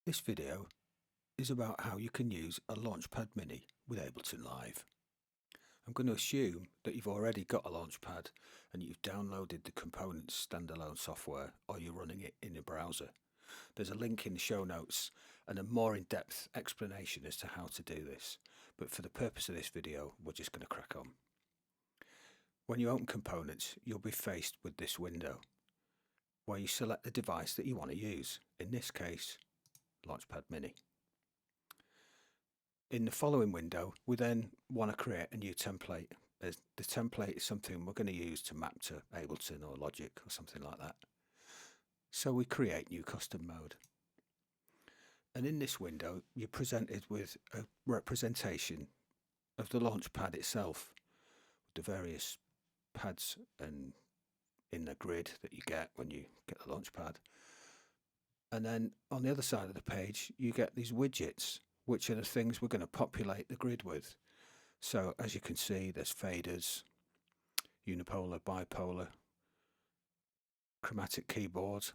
This video is about how you can use a Launchpad Mini with Ableton Live. I'm going to assume that you've already got a Launchpad and you've downloaded the components standalone software or you're running it in a browser. There's a link in the show notes and a more in-depth explanation as to how to do this, but for the purpose of this video we're just going to crack on. When you open components, you'll be faced with this window where you select the device that you want to use, in this case Launchpad Mini. In the following window, we then want to create a new template. As the template is something we're going to use to map to Ableton or Logic or something like that. So we create new custom mode. And in this window, you're presented with a representation of the Launchpad itself, with the various pads and in the grid that you get when you get the Launchpad. And then on the other side of the page, you get these widgets, which are the things we're going to populate the grid with. So as you can see, there's faders, unipolar, bipolar, chromatic keyboards,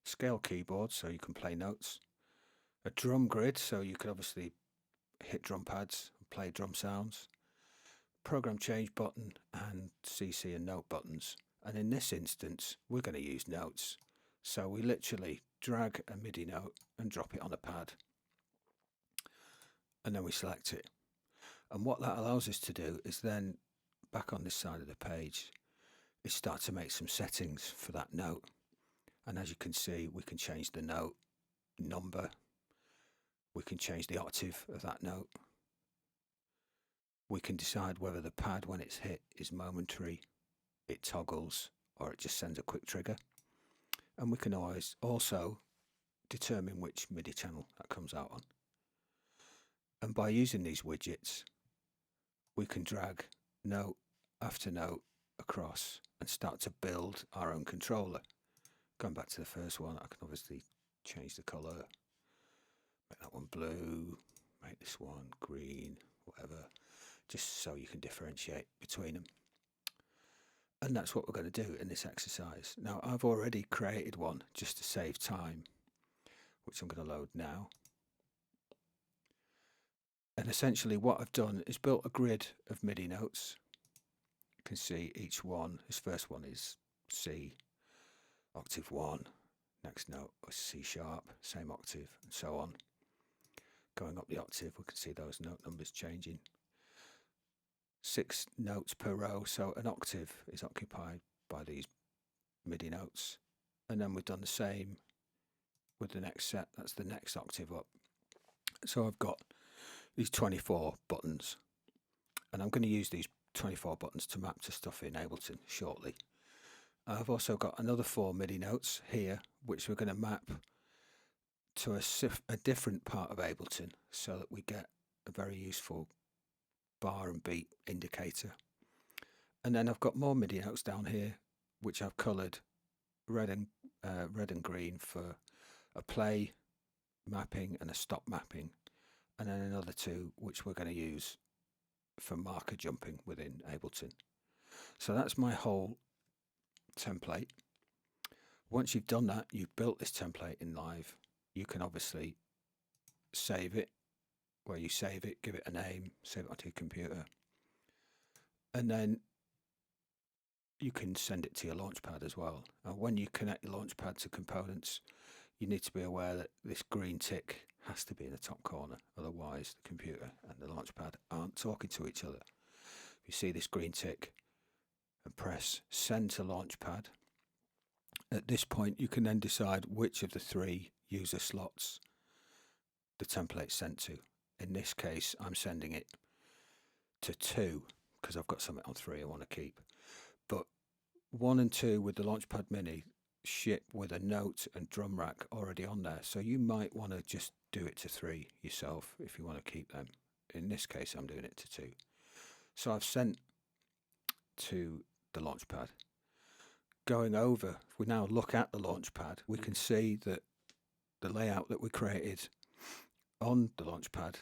scale keyboards so you can play notes, a drum grid so you can obviously hit drum pads and play drum sounds, program change button and CC and note buttons. And in this instance, we're going to use notes. So we literally drag a MIDI note and drop it on a pad. And then we select it. And what that allows us to do is then, back on this side of the page, is start to make some settings for that note. And as you can see, we can change the note number. We can change the octave of that note. We can decide whether the pad, when it's hit, is momentary, it toggles, or it just sends a quick trigger. And we can always also determine which MIDI channel that comes out on. And by using these widgets, we can drag note after note across and start to build our own controller. Going back to the first one, I can obviously change the colour, make that one blue, make this one green, whatever, just so you can differentiate between them. And that's what we're going to do in this exercise. Now, I've already created one just to save time, which I'm going to load now. And essentially what I've done is built a grid of MIDI notes. You can see each one, this first one is C, octave 1, next note is C sharp, same octave, and so on. Going up the octave, we can see those note numbers changing. 6 notes per row, so an octave is occupied by these MIDI notes. And then we've done the same with the next set, that's the next octave up. So I've got these 24 buttons, and I'm going to use these 24 buttons to map to stuff in Ableton shortly. I've also got another 4 MIDI notes here, which we're going to map to a different part of Ableton so that we get a very useful bar and beat indicator. And then I've got more MIDI notes down here, which I've coloured red and green for a play mapping and a stop mapping. And then another 2 which we're going to use for marker jumping within Ableton. So that's my whole template. Once you've done that, you've built this template in Live, you can obviously save it, where you save it, give it a name, save it onto your computer, and then you can send it to your Launchpad as well. And when you connect your Launchpad to components, you need to be aware that this green tick has to be in the top corner, otherwise the computer and the Launchpad aren't talking to each other. If you see this green tick and press send to Launchpad, at this point you can then decide which of the 3 user slots the template's sent to. In this case, I'm sending it to 2 because I've got something on 3 I want to keep. But 1 and 2 with the Launchpad Mini ship with a note and drum rack already on there, so you might want to just do it to 3 yourself if you want to keep them. In this case, I'm doing it to 2. So I've sent to the Launchpad. Going over, if we now look at the Launchpad, we can see that the layout that we created on the Launchpad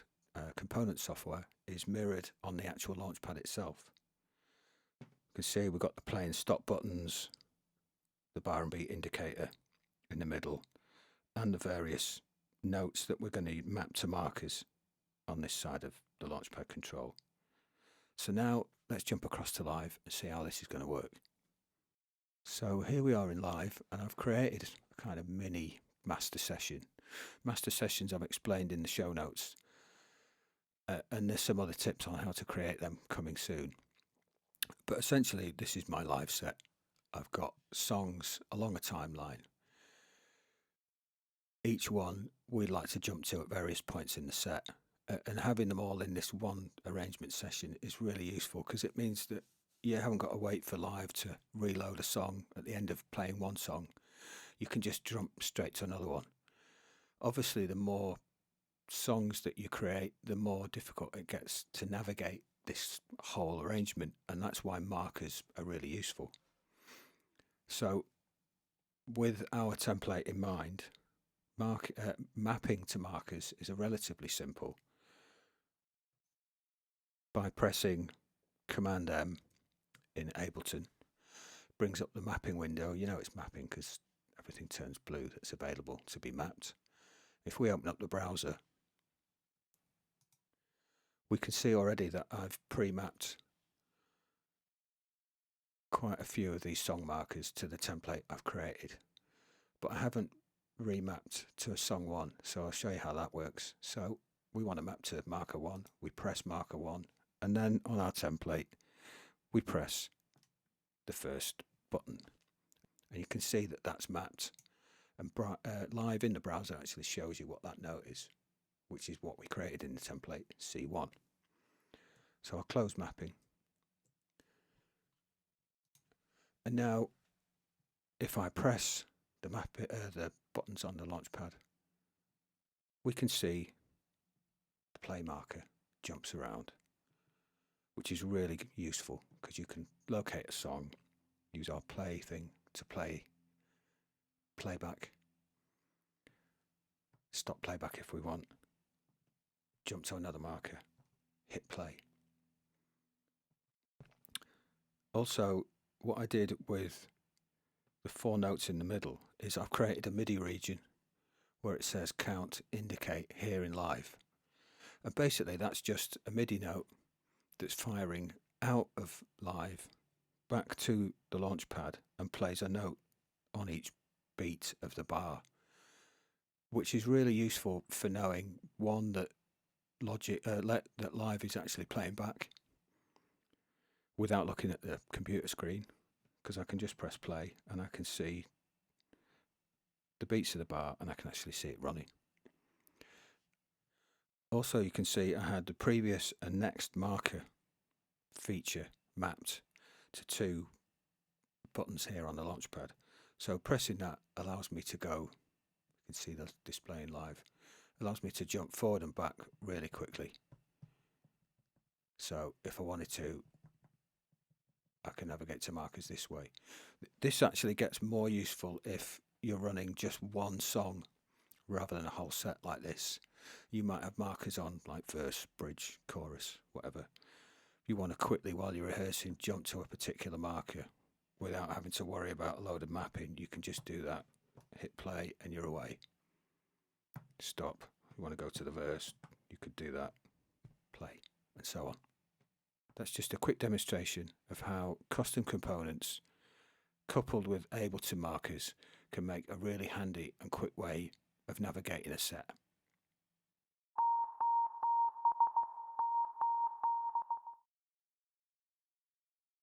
component software is mirrored on the actual Launchpad itself. You can see we've got the play and stop buttons, the bar and beat indicator in the middle, and the various notes that we're going to map to markers on this side of the Launchpad control. So now let's jump across to live and see how this is going to work. So here we are in live, and I've created a kind of mini master session. Master sessions I've explained in the show notes, and there's some other tips on how to create them coming soon. But essentially, this is my live set. I've got songs along a timeline. Each one we'd like to jump to at various points in the set. And having them all in this one arrangement session is really useful, because it means that you haven't got to wait for live to reload a song at the end of playing one song. You can just jump straight to another one. Obviously, the more songs that you create, the more difficult it gets to navigate this whole arrangement, and that's why markers are really useful. So with our template in mind, mapping to markers is a relatively simple. By pressing Command M in Ableton, brings up the mapping window. You know it's mapping because everything turns blue that's available to be mapped. If we open up the browser, we can see already that I've pre-mapped quite a few of these song markers to the template I've created, but I haven't remapped to a song one, so I'll show you how that works. So we want to map to marker 1, we press marker 1, and then on our template we press the first button, and you can see that that's mapped, and live in the browser actually shows you what that note is, which is what we created in the template, C1. So I'll close mapping, and now if I press the buttons on the Launchpad, we can see the play marker jumps around, which is really useful because you can locate a song, use our play thing to play playback, stop playback if we want, jump to another marker, hit play. Also, what I did with the 4 notes in the middle is I've created a MIDI region where it says count, indicate, here in live. And basically that's just a MIDI note that's firing out of live back to the Launchpad and plays a note on each beat of the bar, which is really useful for knowing, one, that that live is actually playing back without looking at the computer screen, because I can just press play and I can see the beats of the bar and I can actually see it running. Also, you can see I had the previous and next marker feature mapped to 2 buttons here on the Launchpad. So pressing that allows me to go, you can see the display in live, allows me to jump forward and back really quickly. So if I wanted to, I can navigate to markers this way. This actually gets more useful if you're running just one song rather than a whole set like this. You might have markers on like verse, bridge, chorus, whatever. You want to quickly, while you're rehearsing, jump to a particular marker without having to worry about a load of mapping. You can just do that, hit play, and you're away. Stop. You want to go to the verse, you could do that, play, and so on. That's just a quick demonstration of how custom components coupled with Ableton markers can make a really handy and quick way of navigating a set.